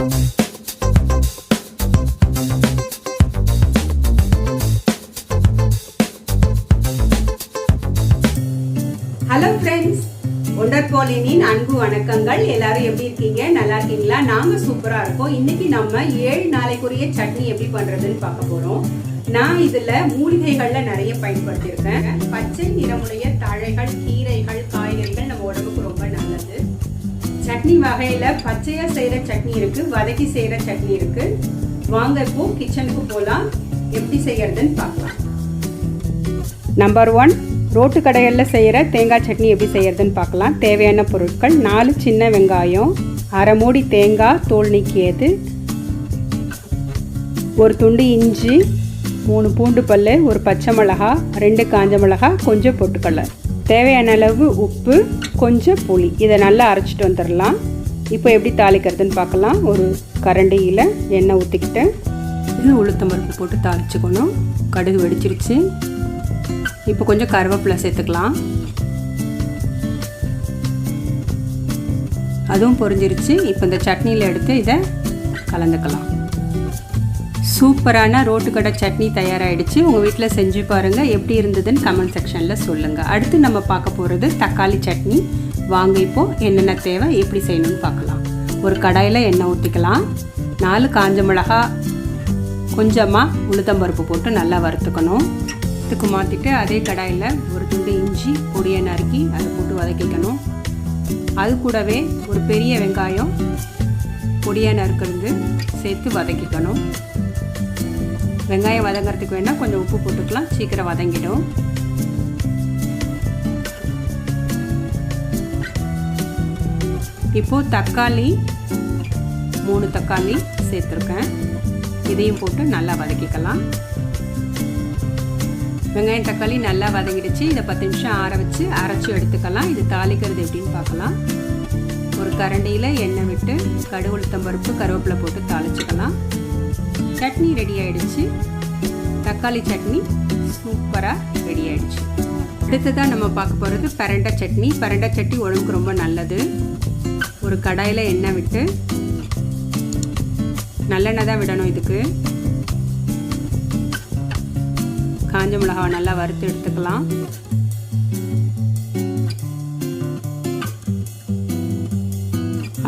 Hello friends, ஒண்டர்பாலினின் அன்பு வணக்கங்கள். எல்லாரும் எப்படி இருக்கீங்க? நல்லா இருக்கீங்களா? நாங்கள் சூப்பராக இருக்கோம். இன்னைக்கு நம்ம 7 நாளைக்குரிய சட்னி எப்படி பண்ணுறதுன்னு பார்க்க போகிறோம். நான் இதில் மூலிகைகளில் நிறைய பயன்படுத்தியிருக்கேன். பச்சை நிறமுடைய தழைகள், கீரைகள், காய்கறிகள் நம்ம உடம்புக்கு ரொம்ப நல்லது. சட்னி வகையில் பச்சையாக செய்கிற சட்னி இருக்குது, வதக்கி செய்கிற சட்னி இருக்குது. வாங்க இப்போ கிச்சனுக்கு போகலாம். எப்படி செய்யறதுன்னு பார்க்கலாம். நம்பர் 1, ரோட்டு கடைகளில் செய்கிற தேங்காய் சட்னி எப்படி செய்கிறதுன்னு பார்க்கலாம். தேவையான பொருட்கள்: 4 சின்ன வெங்காயம், அரை மூடி தேங்காய் தோல் நீக்கியது, ஒரு துண்டு இஞ்சி, 3 பூண்டு பல், ஒரு பச்சை மிளகா, 2 காஞ்ச மிளகா, கொஞ்சம் பொட்டுக்கடலை, தேவையான அளவு உப்பு, கொஞ்சம் புளி. இதை நல்லா அரைச்சிட்டு வந்துடலாம். இப்போ எப்படி தாளிக்கிறதுன்னு பார்க்கலாம். ஒரு கரண்டியில் எண்ணெய் ஊற்றிக்கிட்டு இது உளுத்தம்பருப்பு போட்டு தாளிச்சுக்கணும். கடுகு வெடிச்சிருச்சு. இப்போ கொஞ்சம் கருவேப்பிலை சேர்த்துக்கலாம். அதுவும் பொரிஞ்சிருச்சு. இப்போ இந்த சட்னியில் எடுத்து இதை கலந்துக்கலாம். சூப்பரான ரோட்டுக்கடை சட்னி தயாராகிடுச்சு. உங்கள் வீட்டில் செஞ்சு பாருங்கள். எப்படி இருந்ததுன்னு கமெண்ட் செக்ஷனில் சொல்லுங்கள். அடுத்து நம்ம பார்க்க போகிறது தக்காளி சட்னி. வாங்க இப்போது என்னென்ன தேவை, எப்படி செய்யணும்னு பார்க்கலாம். ஒரு கடாயில் எண்ணெய் ஊற்றிக்கலாம். 4 காஞ்ச மிளகா, கொஞ்சமாக உளுத்தம்பருப்பு போட்டு நல்லா வறுத்துக்கணும். இதுக்கு மாற்றிட்டு அதே கடாயில் ஒரு துண்டு இஞ்சி பொடியை நறுக்கி அதை போட்டு வதக்கிக்கணும். அது கூடவே ஒரு பெரிய வெங்காயம் பொடியை நறுக்கிறது சேர்த்து வதக்கிக்கணும். வெங்காயம் வதங்கிறதுக்கு வேணால் கொஞ்சம் உப்பு போட்டுக்கலாம், சீக்கிரம் வதங்கிடும். இப்போது தக்காளி 3 தக்காளி சேர்த்துருக்கேன். இதையும் போட்டு நல்லா வதக்கிக்கலாம். வெங்காயம் தக்காளி நல்லா வதங்கிடுச்சு. இதை 10 நிமிஷம் ஆற வச்சு அரைச்சி எடுத்துக்கலாம். இது தாளிக்கிறது எப்படின்னு பார்க்கலாம். ஒரு கரண்டியில் எண்ணெய் விட்டு கடுகு, உளுத்தம்பருப்பு, கருவேப்பிலை போட்டு தாளிச்சுக்கலாம். சட்னி ரெடி ஆகிடுச்சு. தக்காளி சட்னி சூப்பராக ரெடி ஆகிடுச்சு. அடுத்ததான் நம்ம பார்க்க போகிறது பிரண்டை சட்னி. பிரண்டை சட்னி உடம்புக்கு ரொம்ப நல்லது. ஒரு கடாயில் எண்ணெய் விட்டு, நல்லெண்ணெய் தான் விடணும் இதுக்கு. காஞ்ச மிளகாவை நல்லா வறுத்து எடுத்துக்கலாம்.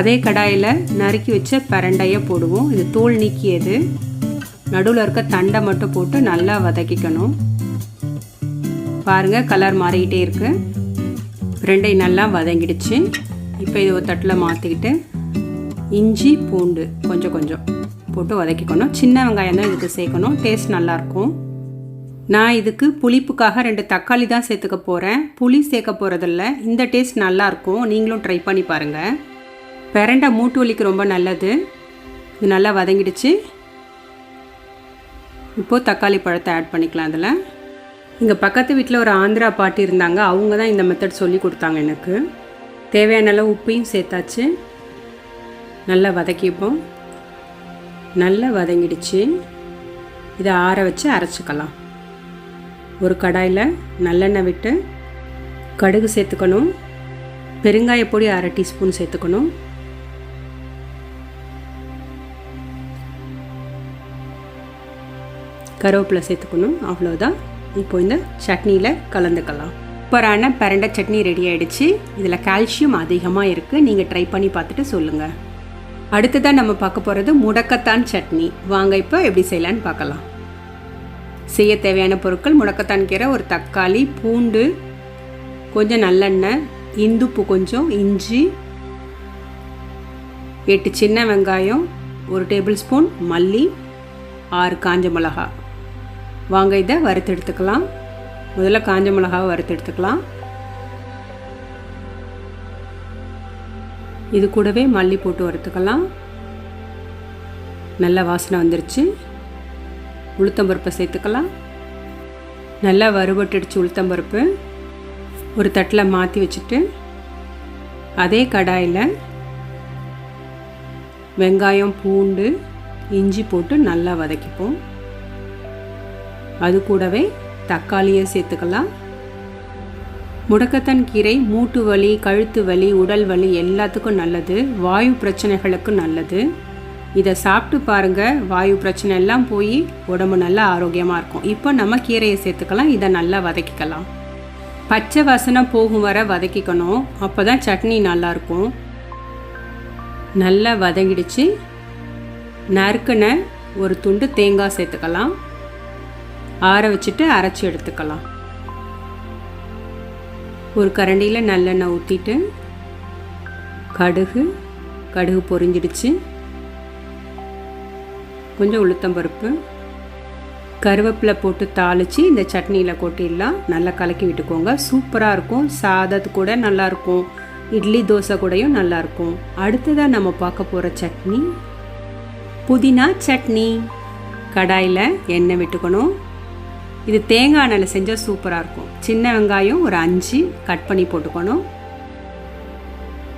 அதே கடாயில் நறுக்கி வச்ச பிரண்டையை போடுவோம். இது தோல் நீக்கியது. நடுவில் இருக்க தண்டை மட்டும் போட்டு நல்லா வதக்கிக்கணும். பாருங்கள், கலர் மாறிக்கிட்டே இருக்கு. பிரண்டை நல்லா வதங்கிடுச்சு. இப்போ இது ஒரு தட்டில் மாற்றிக்கிட்டு இஞ்சி பூண்டு கொஞ்சம் கொஞ்சம் போட்டு வதக்கிக்கணும். சின்ன வெங்காயம் தான் இதுக்கு சேர்க்கணும், டேஸ்ட் நல்லாயிருக்கும். நான் இதுக்கு புளிப்புக்காக 2 தக்காளி தான் சேர்த்துக்க போகிறேன். புளி சேர்க்க போகிறதில்ல. இந்த டேஸ்ட் நல்லாயிருக்கும். நீங்களும் ட்ரை பண்ணி பாருங்கள். பிரண்டை மூட்டு வலிக்கு ரொம்ப நல்லது. இது நல்லா வதங்கிடுச்சு. இப்போது தக்காளி பழத்தை ஆட் பண்ணிக்கலாம். அதில் இங்கே பக்கத்து வீட்டில் ஒரு ஆந்திரா பாட்டி இருந்தாங்க. அவங்க தான் இந்த மெத்தட் சொல்லி கொடுத்தாங்க எனக்கு. தேவையான அளவு உப்பையும் சேர்த்தாச்சு. நல்லா வதக்கிப்போம். நல்லா வதங்கிடுச்சு. இதை ஆற வச்சு அரைச்சிக்கலாம். ஒரு கடாயில் நல்லெண்ணெய் விட்டு கடுகு சேர்த்துக்கணும். பெருங்காயப்பொடி 1/2 டீஸ்பூன் சேர்த்துக்கணும். கருவேப்பிலை சேர்த்துக்கணும். அவ்வளோதான். இப்போ இந்த சட்னியில் கலந்துக்கலாம். சூப்பரான பிரண்டை சட்னி ரெடி ஆகிடுச்சு. இதில் கால்சியம் அதிகமாக இருக்குது. நீங்கள் ட்ரை பண்ணி பார்த்துட்டு சொல்லுங்கள். அடுத்ததான் நம்ம பார்க்க போகிறது முடக்கத்தான் சட்னி. வாங்க இப்போ எப்படி செய்யலான்னு பார்க்கலாம். செய்ய தேவையான பொருட்கள்: முடக்கத்தான் கீரை, ஒரு தக்காளி, பூண்டு, கொஞ்சம் நல்லெண்ணெய், இந்துப்பு கொஞ்சம், இஞ்சி, 8 சின்ன வெங்காயம், 1 டேபிள் ஸ்பூன் மல்லி, 6 காஞ்ச மிளகா. வாங்க இதை வறுத்து எடுத்துக்கலாம். முதல்ல காஞ்ச மிளகாவை வறுத்து எடுத்துக்கலாம். இது கூடவே மல்லி போட்டு வறுத்துக்கலாம். நல்ல வாசனை வந்துருச்சு. உளுத்தம்பருப்பை சேர்த்துக்கலாம். நல்லா வறுபட்டுடுச்சு உளுத்தம்பருப்பு. ஒரு தட்டில் மாற்றி வச்சுட்டு அதே கடாயில் வெங்காயம், பூண்டு, இஞ்சி போட்டு நல்லா வதக்கிப்போம். அது கூடவே தக்காளியை சேர்த்துக்கலாம். முடக்கத்தான் கீரை மூட்டு வலி, கழுத்து வலி, உடல் வலி எல்லாத்துக்கும் நல்லது. வாயு பிரச்சனைகளுக்கு நல்லது. இதை சாப்பிட்டு பாருங்கள், வாயு பிரச்சனை எல்லாம் போய் உடம்பு நல்லா ஆரோக்கியமாக இருக்கும். இப்போ நம்ம கீரையை சேர்த்துக்கலாம். இதை நல்லா வதக்கிக்கலாம். பச்சை வாசனை போகும் வர வதக்கிக்கணும். அப்போ தான் சட்னி நல்லாயிருக்கும். நல்லா வதங்கிடுச்சு. நறுக்குன ஒரு துண்டு தேங்காய் சேர்த்துக்கலாம். ஆற வச்சுட்டு அரைச்சி எடுத்துக்கலாம். ஒரு கரண்டியில் நல்லெண்ணெய் ஊற்றிட்டு கடுகு பொரிஞ்சிடுச்சு. கொஞ்சம் உளுத்தம்பருப்பு, கருவேப்பிலை போட்டு தாளித்து இந்த சட்னியில் கொட்டிடலாம். நல்லா கலக்கி விட்டுக்கோங்க. சூப்பராக இருக்கும். சாதத்து கூட நல்லாயிருக்கும். இட்லி தோசை கூடயும் நல்லாயிருக்கும். அடுத்ததாக நம்ம பார்க்க போகிற சட்னி புதினா சட்னி. கடாயில் எண்ணெய் விட்டுக்கணும். இது தேங்காய் எண்ணெயில் செஞ்சால் சூப்பராக இருக்கும். சின்ன வெங்காயம் ஒரு 5 கட் பண்ணி போட்டுக்கணும்.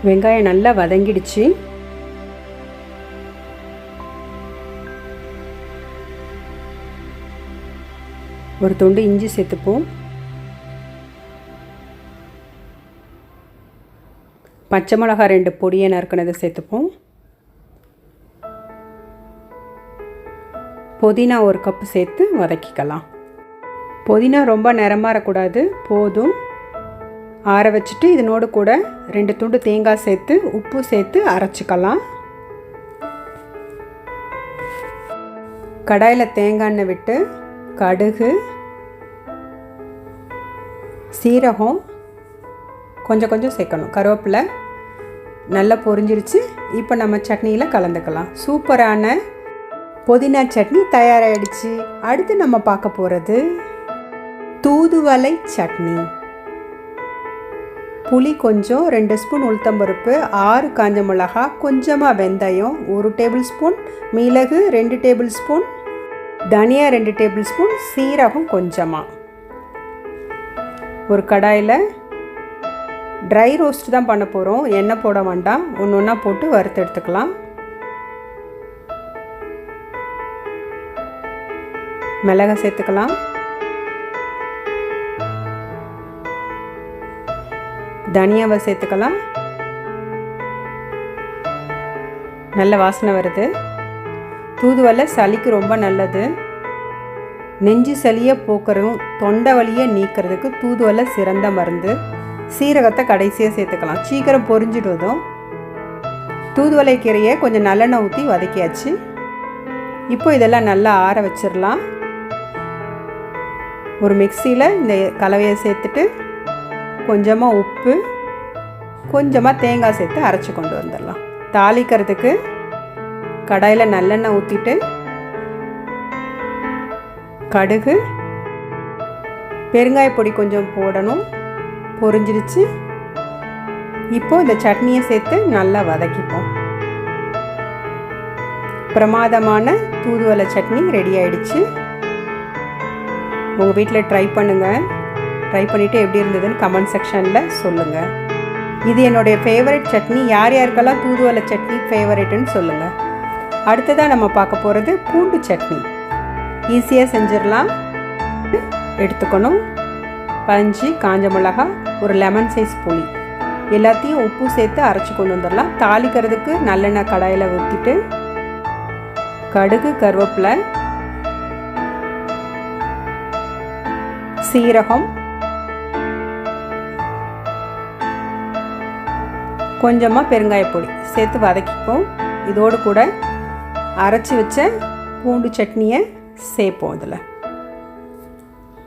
வெங்காயம் நல்லா வதங்கிடுச்சு. ஒரு துண்டு இஞ்சி சேர்த்துப்போம். பச்சை மிளகாய் 2 பொடியை நறுக்கினதை சேர்த்துப்போம். புதினா 1 கப்பு சேர்த்து வதக்கிக்கலாம். புதினா ரொம்ப நிறமாறக்கூடாது, போதும். ஆற வச்சுட்டு இதனோடு கூட 2 துண்டு தேங்காய் சேர்த்து உப்பு சேர்த்து அரைச்சிக்கலாம். கடாயில் தேங்காய் எண்ணெய் விட்டு கடுகு, சீரகம் கொஞ்சம் சேர்க்கணும். கருவேப்பிலை நல்லா பொரிஞ்சிருச்சு. இப்போ நம்ம சட்னியில் கலந்துக்கலாம். சூப்பரான புதினா சட்னி தயாராகிடுச்சு. அடுத்து நம்ம பார்க்க போகிறது தூதுவளை சட்னி. புளி கொஞ்சம், 2 ஸ்பூன் உளுத்தம்பருப்பு, 6 காஞ்ச மிளகாய், கொஞ்சமாக வெந்தயம், 1 டேபிள் ஸ்பூன் மிளகு, 2 டேபிள் ஸ்பூன் தனியா, 2 டேபிள் ஸ்பூன் சீரகம் கொஞ்சமாக. ஒரு கடாயில் ட்ரை ரோஸ்ட் தான் பண்ண போகிறோம். எண்ணெய் போட வேண்டாம். ஒன்று ஒன்றா போட்டு வறுத்து எடுத்துக்கலாம். மிளகாய் சேர்த்துக்கலாம். தனியாவை சேர்த்துக்கலாம். நல்ல வாசனை வருது. தூதுவளை சளிக்கு ரொம்ப நல்லது. நெஞ்சு சளியை போக்குறதும் தொண்டை வலியை நீக்கிறதுக்கு தூதுவளை சிறந்த மருந்து. சீரகத்தை கடைசியாக சேர்த்துக்கலாம். சீக்கிரம் பொரிஞ்சிடுவதும். தூதுவளை கீரையை கொஞ்சம் நல்லெண்ணெய் ஊற்றி வதக்கியாச்சு. இப்போ இதெல்லாம் நல்லா ஆற வச்சிடலாம். ஒரு மிக்சியில் இந்த கலவையை சேர்த்துட்டு கொஞ்சமாக உப்பு, கொஞ்சமாக தேங்காய் சேர்த்து அரைச்சி கொண்டு வந்துடலாம். தாளிக்கிறதுக்கு கடாயில் நல்லெண்ணெய் ஊற்றிட்டு கடுகு, பெருங்காயப்பொடி கொஞ்சம் போடணும். பொரிஞ்சிடுச்சு. இப்போ இந்த சட்னியை சேர்த்து நல்லா வதக்கிப்போம். பிரமாதமான தூதுவளை சட்னி ரெடி ஆயிடுச்சு. உங்கள் வீட்டில் ட்ரை பண்ணுங்கள். ட்ரை பண்ணிவிட்டு எப்படி இருந்ததுன்னு கமெண்ட் செக்ஷனில் சொல்லுங்கள். இது என்னுடைய ஃபேவரட் சட்னி. யார் யாருக்கெல்லாம் தூதுவளை சட்னி ஃபேவரட்டுன்னு சொல்லுங்கள். அடுத்ததாக நம்ம பார்க்க போகிறது பூண்டு சட்னி. ஈஸியாக செஞ்சிடலாம். எடுத்துக்கணும் 5 காஞ்ச மிளகாய், ஒரு லெமன் சைஸ் புளி, எல்லாத்தையும் உப்பு சேர்த்து அரைச்சி கொண்டு வந்துடலாம். தாளிக்கிறதுக்கு நல்லெண்ணெய் கடாயில் ஊற்றிட்டு கடுகு, கருவேப்பிலை, சீரகம், கொஞ்சமாக பெருங்காயப்பொடி சேர்த்து வதக்கிப்போம். இதோடு கூட அரைச்சி வச்ச பூண்டு சட்னியை சேர்ப்போம். இதில்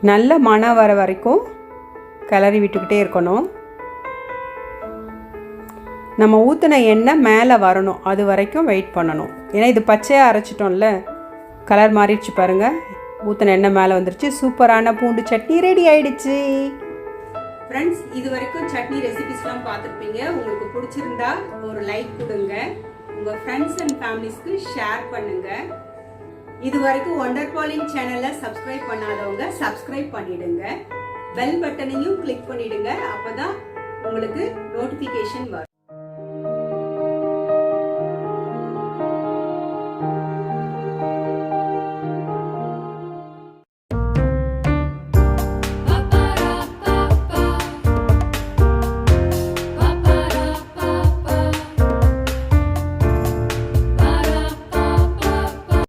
நல்ல மணம் வர வரைக்கும் கிளறி விட்டுக்கிட்டே இருக்கணும். நம்ம ஊற்றின எண்ணெய் மேலே வரணும், அது வரைக்கும் வெயிட் பண்ணணும். ஏன்னா இது பச்சையாக அரைச்சிட்டோம்ல, கலர் மாறிடுச்சு பாருங்கள். ஊற்றின எண்ணெய் மேலே வந்துருச்சு. சூப்பரான பூண்டு சட்னி ரெடி ஆயிடுச்சு. ஃப்ரெண்ட்ஸ், இது வரைக்கும் சட்னி ரெசிபிஸ்லாம் பார்த்துருப்பீங்க. உங்களுக்கு பிடிச்சிருந்தா ஒரு லைக் கொடுங்க. உங்கள் ஃப்ரெண்ட்ஸ் அண்ட் ஃபேமிலிஸ்க்கு ஷேர் பண்ணுங்கள். இது வரைக்கும் ஒண்டர்பாலிங் சேனலை சப்ஸ்கிரைப் பண்ணாதவங்க சப்ஸ்கிரைப் பண்ணிடுங்க. பெல் பட்டனையும் கிளிக் பண்ணிடுங்க. அப்போதான் உங்களுக்கு நோட்டிஃபிகேஷன் வரும்.